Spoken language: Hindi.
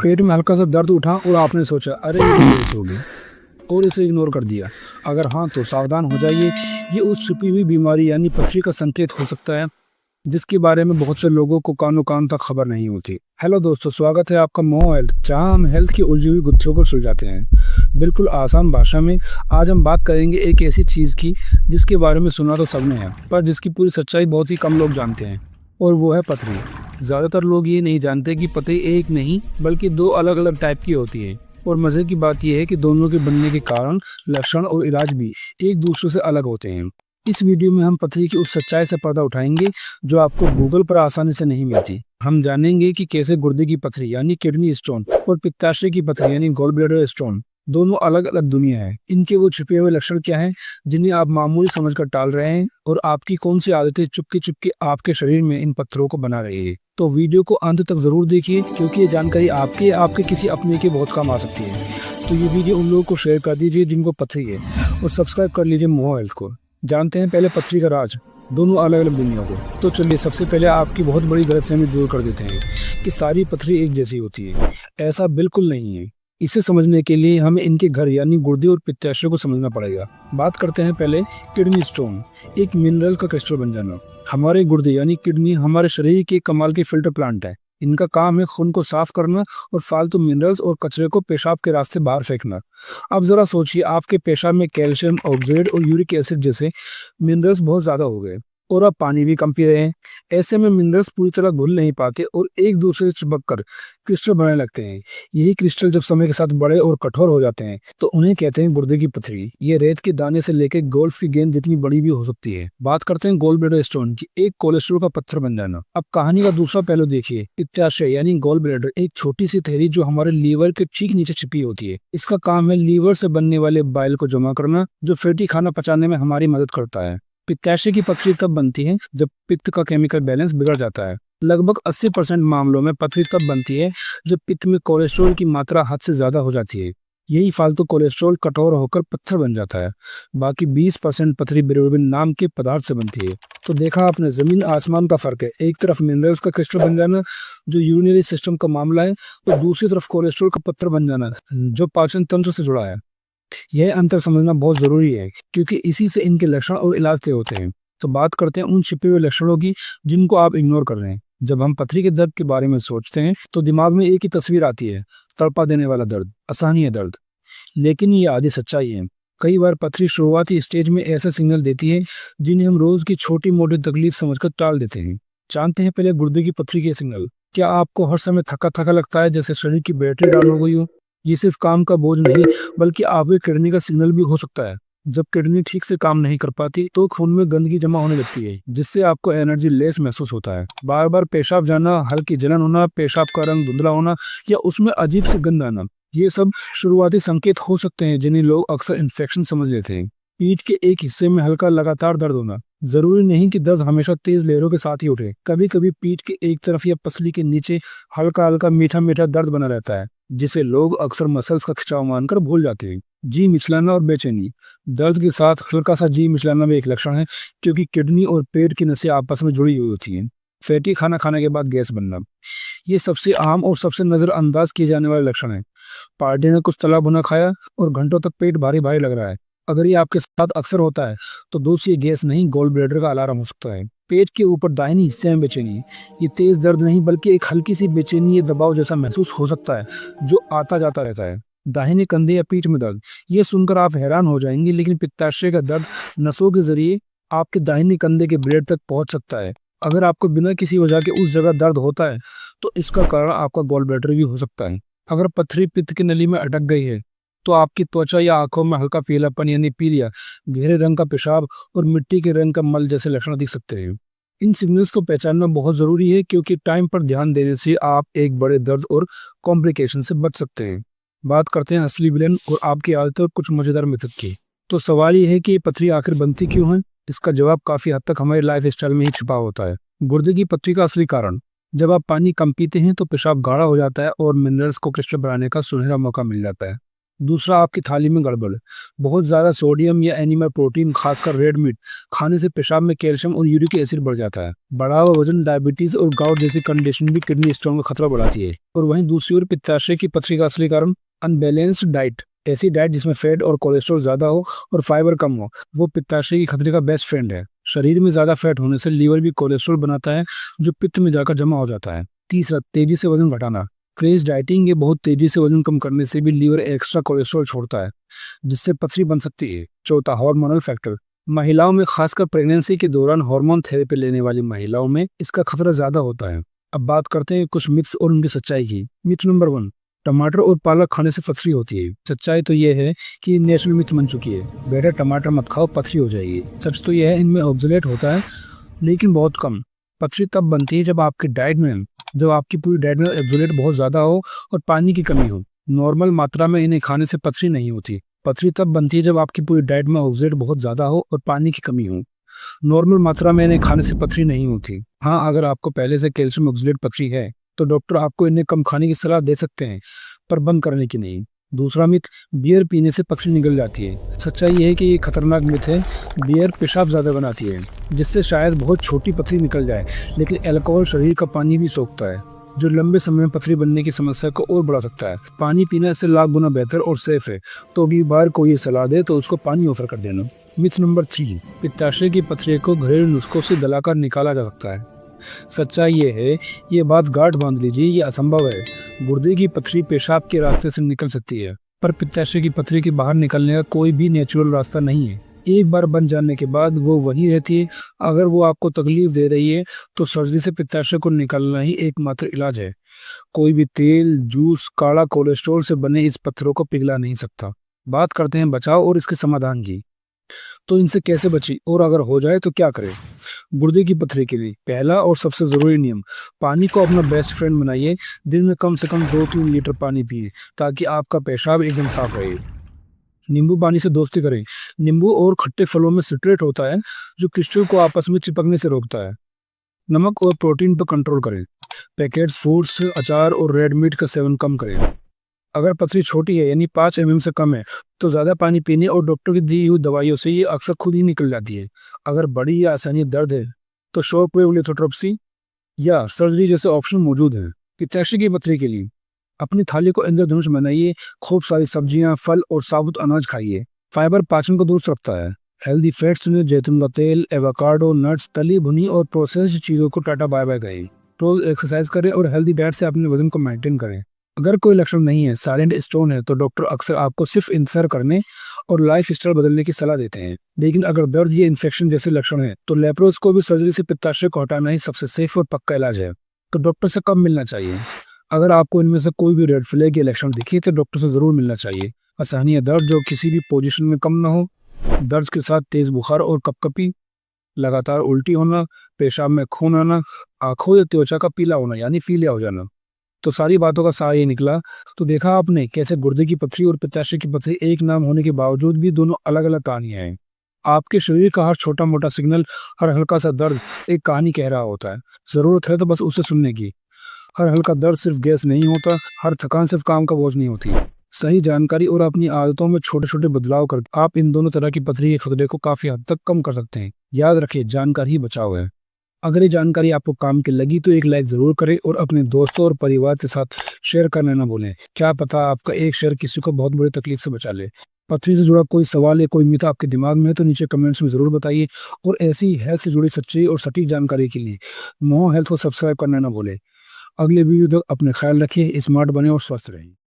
पेट में हल्का सा दर्द उठा और आपने सोचा अरे ये तो गैस होगी और इसे इग्नोर कर दिया। अगर हाँ तो सावधान हो जाइए, ये उस छुपी हुई बीमारी यानी पथरी का संकेत हो सकता है जिसके बारे में बहुत से लोगों को कानों कान तक खबर नहीं होती। हेलो दोस्तों, स्वागत है आपका मोह हेल्थ, जहां हम हेल्थ की उलझी हुई गुत्थियों को सुलझाते हैं बिल्कुल आसान भाषा में। आज हम बात करेंगे एक ऐसी चीज़ की जिसके बारे में सुना तो सबने है, पर जिसकी पूरी सच्चाई बहुत ही कम लोग जानते हैं, और वो है पथरी। ज़्यादातर लोग ये नहीं जानते कि पथरी एक नहीं बल्कि दो अलग अलग टाइप की होती है, और मज़े की बात यह है कि दोनों के बनने के कारण, लक्षण और इलाज भी एक दूसरे से अलग होते हैं। इस वीडियो में हम पथरी की उस सच्चाई से पर्दा उठाएंगे जो आपको गूगल पर आसानी से नहीं मिलती। हम जानेंगे कि कैसे गुर्दे की पथरी यानी किडनी स्टोन और पित्ताशय की पथरी यानी गॉल ब्लैडर स्टोन दोनों अलग अलग दुनिया है। इनके वो छुपे हुए लक्षण क्या हैं जिन्हें आप मामूली समझकर टाल रहे हैं, और आपकी कौन सी आदतें चुपके चुपके आपके शरीर में इन पत्थरों को बना रही है। तो वीडियो को अंत तक जरूर देखिए, क्योंकि ये जानकारी आपके किसी अपने के बहुत काम आ सकती है। तो ये वीडियो उन लोगों को शेयर कर दीजिए जिनको पथरी है, और सब्सक्राइब कर लीजिए मोह हेल्थ को। जानते हैं पहले पथरी का राज, दोनों अलग अलग दुनिया को। तो चलिए सबसे पहले आपकी बहुत बड़ी गलतफहमी दूर कर देते हैं कि सारी पथरी एक जैसी होती है। ऐसा बिल्कुल नहीं है। इसे समझने के लिए हमें इनके घर यानी गुर्दे और पित्ताशय को समझना पड़ेगा। बात करते हैं पहले किडनी स्टोन, एक मिनरल का क्रिस्टल बन जाना। हमारे गुर्दे यानी किडनी हमारे शरीर के कमाल के फिल्टर प्लांट है। इनका काम है खून को साफ करना और फालतू मिनरल्स और कचरे को पेशाब के रास्ते बाहर फेंकना। अब जरा सोचिए, आपके पेशाब में कैल्शियम, ऑक्सलेट और यूरिक एसिड जैसे मिनरल्स बहुत ज्यादा हो गए, और आप पानी भी कम पी रहे हैं। ऐसे में मिनरल्स पूरी तरह घुल नहीं पाते और एक दूसरे से चिपक कर क्रिस्टल बनने लगते हैं। यही क्रिस्टल जब समय के साथ बड़े और कठोर हो जाते हैं तो उन्हें कहते हैं गुर्दे की पथरी। ये रेत के दाने से लेकर गोल्फ की गेंद जितनी बड़ी भी हो सकती है। बात करते हैं गॉल ब्लैडर स्टोन की, एक कोलेस्ट्रॉल का पत्थर बन जाना। अब कहानी का दूसरा पहलू देखिए, पित्ताशय यानी गॉल ब्लैडर, एक छोटी सी थैली जो हमारे लीवर के ठीक नीचे छिपी होती है। इसका काम है लीवर से बनने वाले बाइल को जमा करना, जो फैटी खाना पचाने में हमारी मदद करता है। पित्ताशय की पथरी तब बनती है जब पित्त का केमिकल बैलेंस बिगड़ जाता है। लगभग 80% मामलों में पथरी तब बनती है जब पित्त में कोलेस्ट्रॉल की मात्रा हद से ज्यादा हो जाती है। यही फालतू कोलेस्ट्रॉल कठोर होकर पत्थर बन जाता है। बाकी 20% पथरी बिलिरुबिन नाम के पदार्थ से बनती है। तो देखा आपने, जमीन आसमान का फर्क है। एक तरफ मिनरल्स का क्रिस्टल बन जाना जो यूरिनरी सिस्टम का मामला है, तो दूसरी तरफ कोलेस्ट्रॉल का पत्थर बन जाना जो पाचन तंत्र से जुड़ा है। यह अंतर समझना बहुत जरूरी है, क्योंकि इसी से इनके लक्षण और इलाज तय होते हैं। तो बात करते हैं उन छिपे हुए लक्षणों की जिनको आप इग्नोर कर रहे हैं। जब हम पथरी के दर्द के बारे में सोचते हैं तो दिमाग में एक ही तस्वीर आती है, तड़पा देने वाला दर्द, असहनीय दर्द। लेकिन ये आधी सच्चाई है। कई बार पथरी शुरुआती स्टेज में ऐसे सिग्नल देती है जिन्हें हम रोज की छोटी मोटी तकलीफ समझकर टाल देते हैं। जानते हैं पहले गुर्दे की पथरी के सिग्नल। क्या आपको हर समय थका थका लगता है, जैसे शरीर की बैटरी डाउन हो गई हो? ये सिर्फ काम का बोझ नहीं बल्कि आपके किडनी का सिग्नल भी हो सकता है। जब किडनी ठीक से काम नहीं कर पाती तो खून में गंदगी जमा होने लगती है, जिससे आपको एनर्जी लेस महसूस होता है। बार बार पेशाब जाना, हल्की जलन होना, पेशाब का रंग धुंधला होना या उसमें अजीब सी गंध आना, ये सब शुरुआती संकेत हो सकते हैं जिन्हें लोग अक्सर इन्फेक्शन समझ लेते हैं। पीठ के एक हिस्से में हल्का लगातार दर्द होना, जरूरी नहीं कि दर्द हमेशा तेज लहरों के साथ ही उठे। कभी कभी पीठ के एक तरफ या पसली के नीचे हल्का हल्का मीठा मीठा दर्द बना रहता है, जिसे लोग अक्सर मसल्स का खिंचाव मानकर भूल जाते हैं। जी मिचलाना और बेचैनी, दर्द के साथ हल्का सा जी मिचलाना भी एक लक्षण है, क्योंकि किडनी और पेट की नसें आपस में जुड़ी हुई होती हैं। फैटी खाना खाने के बाद गैस बनना, ये सबसे आम और सबसे नजरअंदाज किए जाने वाले लक्षण है। पार्टी ने कुछ तला भुना खाया और घंटों तक पेट भारी भारी लग रहा है। अगर ये आपके साथ अक्सर होता है तो दोस्त ये गैस नहीं, गॉल ब्लैडर का अलार्म हो सकता है। पेट के ऊपर दाहिनी हिस्से में बेचैनी, ये तेज दर्द नहीं बल्कि एक हल्की सी बेचैनी, ये दबाव जैसा महसूस हो सकता है जो आता जाता रहता है। दाहिने कंधे या पीठ में दर्द, ये सुनकर आप हैरान हो जाएंगे, लेकिन पित्ताशय का दर्द नसों के जरिए आपके दाहिने कंधे के ब्लेड तक पहुंच सकता है। अगर आपको बिना किसी वजह के उस जगह दर्द होता है तो इसका कारण आपका गॉल ब्लैडर भी हो सकता है। अगर पथरी पित्त की नली में अटक गई है तो आपकी त्वचा या आंखों में हल्का पीलापन यानी पीलिया, गहरे रंग का पेशाब और मिट्टी के रंग का मल जैसे लक्षण दिख सकते हैं। इन सिग्नल्स को पहचानना बहुत जरूरी है, क्योंकि टाइम पर ध्यान देने से आप एक बड़े दर्द और कॉम्प्लिकेशन से बच सकते हैं। बात करते हैं असली विलेन और आपकी आदतों और कुछ मजेदार मेथड की। तो सवाल ये है कि ये पथरी आखिर बनती क्यों है? इसका जवाब काफी हद तक हमारे लाइफ स्टाइल में ही छुपा होता है। गुर्दे की पथरी का असली कारण, जब आप पानी कम पीते हैं तो पेशाब गाढ़ा हो जाता है और मिनरल्स को क्रिस्टल बनाने का सुनहरा मौका मिल जाता है। दूसरा, आपकी थाली में गड़बड़। बहुत ज़्यादा सोडियम या एनिमल प्रोटीन, खासकर रेड मीट, खाने से पेशाब में कैल्शियम और यूरिक एसिड बढ़ जाता है। बढ़ा हुआ वजन, डायबिटीज और गाउट जैसी कंडीशन भी किडनी स्टोन का खतरा बढ़ाती है। और वहीं दूसरी ओर पित्ताशय की पथरी का असली कारण अनबैलेंस्ड डाइट। ऐसी डाइट जिसमें फैट और कोलेस्ट्रॉल ज़्यादा हो और फाइबर कम हो, वो पित्ताशय की खतरे का बेस्ट फ्रेंड है। शरीर में ज़्यादा फैट होने से लीवर भी कोलेस्ट्रॉल बनाता है, जो पित्त में जाकर जमा हो जाता है। तीसरा, तेजी से वजन घटाना। क्रेज डाइटिंग, ये बहुत तेजी से वजन कम करने से भी लीवर एक्स्ट्रा कोलेस्ट्रॉल छोड़ता है, जिससे पथरी बन सकती है। चौथा, हार्मोनल फैक्टर। महिलाओं में, खासकर प्रेगनेंसी के दौरान हार्मोन थेरेपी लेने वाली महिलाओं में इसका खतरा ज्यादा होता है। अब बात करते हैं कुछ मिथ्स और उनकी सच्चाई की। मिथ नंबर 1, टमाटर और पालक खाने से पथरी होती है। सच्चाई तो यह है कि नेचुरल मिथ बन चुकी है। बेटा टमाटर मत खाओ, पथरी हो जाएगी। सच तो यह है, इनमें ऑक्सलेट होता है, लेकिन बहुत कम। पथरी तब बनती है जब आपकी पूरी डाइट में ऑक्सलेट बहुत ज्यादा हो और पानी की कमी हो। नॉर्मल मात्रा में इन्हें खाने से पथरी नहीं होती। पथरी तब बनती है जब आपकी पूरी डाइट में ऑक्सलेट बहुत ज्यादा हो और पानी की कमी हो। नॉर्मल मात्रा में इन्हें खाने से पथरी नहीं होती। हाँ, अगर आपको पहले से कैल्शियम ऑक्सलेट पथरी है तो डॉक्टर आपको इन्हें कम खाने की सलाह दे सकते हैं, पर बंद करने की नहीं। दूसरा मिथ, बियर पीने से पथरी निकल जाती है। सच्चाई यह है कि ये खतरनाक मिथ है। बियर पेशाब ज़्यादा बनाती है, जिससे शायद बहुत छोटी पथरी निकल जाए, लेकिन अल्कोहल शरीर का पानी भी सोखता है, जो लंबे समय में पथरी बनने की समस्या को और बढ़ा सकता है। पानी पीना इससे लाख गुना बेहतर और सेफ है, तो अगली बार कोई ये सलाह दे तो उसको पानी ऑफर कर देना। मिथ नंबर 3, पित्ताशय की पथरी को घरेलू नुस्खों से दलाकर निकाला जा सकता है। सच्चाई ये है, ये बात गांठ बांध लीजिए, ये असंभव है। गुर्दे की पथरी पेशाब के रास्ते से निकल सकती है, पर पित्ताशय की पथरी के बाहर निकलने का कोई भी नेचुरल रास्ता नहीं है। एक बार बन जाने के बाद वो वहीं रहती है। अगर वो आपको तकलीफ दे रही है तो सर्जरी से पित्ताशय को निकालना ही एकमात्र इलाज है। कोई भी तेल, जूस, काढ़ा कोलेस्ट्रॉल से बने इस पत्थरों को पिघला नहीं सकता। बात करते हैं बचाव और इसके समाधान की। तो इनसे कैसे बची और अगर हो जाए तो क्या करें? गुर्दे की पथरी के लिए पहला और सबसे ज़रूरी नियम, पानी को अपना बेस्ट फ्रेंड बनाइए। दिन में कम से कम 2-3 लीटर पानी पिए, ताकि आपका पेशाब एकदम साफ रहे। नींबू पानी से दोस्ती करें। नींबू और खट्टे फलों में सिट्रेट होता है, जो क्रिस्टल को आपस में चिपकने से रोकता है। नमक और प्रोटीन पर कंट्रोल करें। पैकेट्स फूड्स, अचार और रेड मीट का सेवन कम करें। अगर पथरी छोटी है, यानी 5 mm से कम है, तो ज़्यादा पानी पीने और डॉक्टर की दी हुई दवाइयों से ये अक्सर खुद ही निकल जाती है। अगर बड़ी या आसानी दर्द है तो शॉक वेव लिथोट्रिप्सी या सर्जरी जैसे ऑप्शन मौजूद हैं। पित्ताशय की पथरी के लिए अपनी थाली को इंद्रधनुष बनाइए। खूब सारी सब्जियां, फल और साबुत अनाज खाइए। फाइबर पाचन को दुरुस्त रखता है। हेल्दी फैट्स में जैतून का तेल, एवोकाडो, नट्स, तली भुनी और प्रोसेस्ड चीज़ों को टाटा बाय बाय करें। रोज एक्सरसाइज करें और हेल्दी डाइट से अपने वजन को मेंटेन करें। अगर कोई लक्षण नहीं है, साइलेंट स्टोन है, तो डॉक्टर अक्सर आपको सिर्फ इंतजार करने और लाइफ स्टाइल बदलने की सलाह देते हैं। लेकिन अगर दर्द या इन्फेक्शन जैसे लक्षण है, तो लेप्रोस्कोपी सर्जरी से पित्ताशय को हटाना ही सबसे सेफ और पक्का इलाज है। तो डॉक्टर से कब मिलना चाहिए? अगर आपको इनमें से कोई भी रेड फ्लैग या लक्षण दिखे तो डॉक्टर से जरूर मिलना चाहिए। असहनीय दर्द जो किसी भी पोजीशन में कम ना हो, दर्द के साथ तेज बुखार और कपकपी, लगातार उल्टी होना, पेशाब में खून आना, आंखों या त्वचा का पीला होना यानी पीलिया हो जाना। तो सारी बातों का सार ये निकला। तो देखा आपने कैसे गुर्दे की पथरी और पित्ताशय की पथरी एक नाम होने के बावजूद भी दोनों अलग अलग कहानियां हैं। आपके शरीर का हर छोटा मोटा सिग्नल, हर हल्का सा दर्द एक कहानी कह रहा होता है। जरूरत है तो बस उसे सुनने की। हर हल्का दर्द सिर्फ गैस नहीं होता, हर थकान सिर्फ काम का बोझ नहीं होती। सही जानकारी और अपनी आदतों में छोटे छोटे बदलाव कर आप इन दोनों तरह की पथरी के खतरे को काफी हद तक कम कर सकते हैं। याद रखिए, जानकारी ही बचाव है। अगर ये जानकारी आपको काम की लगी तो एक लाइक जरूर करें और अपने दोस्तों और परिवार के साथ शेयर करना ना भूलें। क्या पता आपका एक शेयर किसी को बहुत बड़ी तकलीफ से बचा ले। पथरी से जुड़ा कोई सवाल या कोई मिथ आपके दिमाग में है तो नीचे कमेंट्स में जरूर बताइए। और ऐसी हेल्थ से जुड़ी सच्ची और सटीक जानकारी के लिए मोह हेल्थ को सब्सक्राइब करना ना भूलें। अगले वीडियो तक अपने ख्याल रखिए, स्मार्ट बने और स्वस्थ रहें।